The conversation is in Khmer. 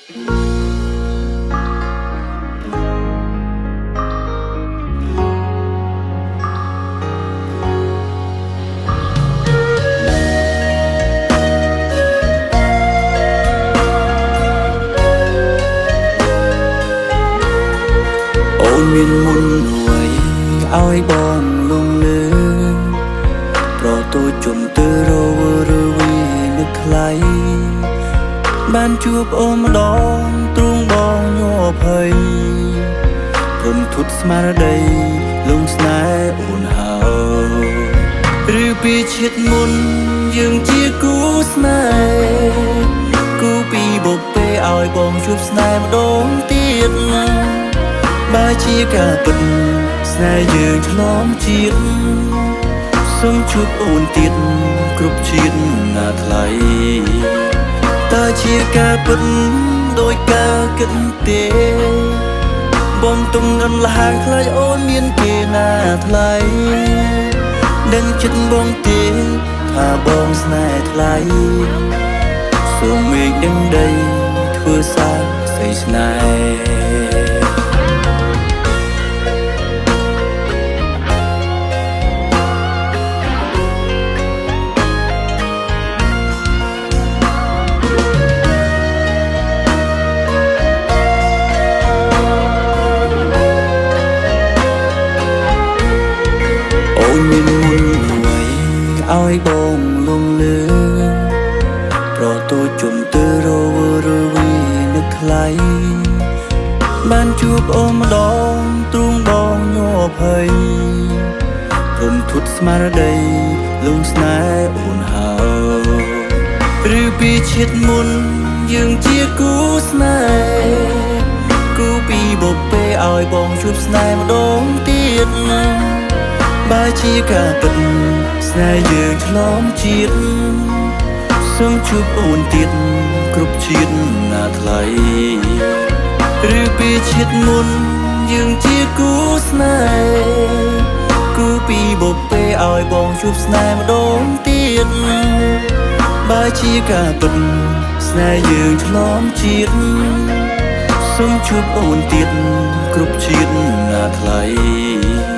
មានមុនមួយឲ្យបងលងលឺប្រតូចជុំទៅរវីនឹកថ្លៃបានជួបអូនម្ដងទ្រង់បងញ័រភ័យព្រមធុតស្មារតីលងស្នេហ៍អូនហើយឬពីជាតិមុនយើងជាគូស្នេហ៍គូពីបុព្វេឲ្យបងជួបស្នេហ៍ម្ដងទៀតបើជាការពិតស្នេហ៍យើងឆ្លងជាតិសូមជួបអូនទៀតគ្រប់ជាតិណាថ្លៃតើជាការពិតដោយការគិតទេបងទុំរំលាយខ្លាចអូនមានគេណាថ្លៃដឹងចិត្តបងទេថាបងស្នេហ៍ថ្លៃសូមមេឃនឹងដីធ្វើសារស្អីស្នេហ៍មានមុនមួយឲ្យបងលងលឺប្រតូចជុំទៅរវីនឹកថ្លៃបានជួបអូនម្ដងទ្រង់បងញ័រភ័យព្រមធុតស្មារតីលងស្នេហ៍អូនហើយឬពីជាតិមុនយើងជាគូស្នេហ៍គូពីបុព្វេឲ្យបងជួបស្នេហ៍ម្ដងទៀតបើជាការពិតស្នេហ៍យើងឆ្លងជាតិសូមជួបអូនទៀតគ្រប់ជាតិណាថ្លៃឬពីជាតិមុនយើងជាគូស្នេហ៍គូពីបុព្វេឲ្យបងជួបស្នេហ៍ម្ដងទៀតបើជាការពិតស្នេហ៍យើងឆ្លងជាតិសូមជួបអូនទៀតគ្រប់ជាតិណាថ្លៃ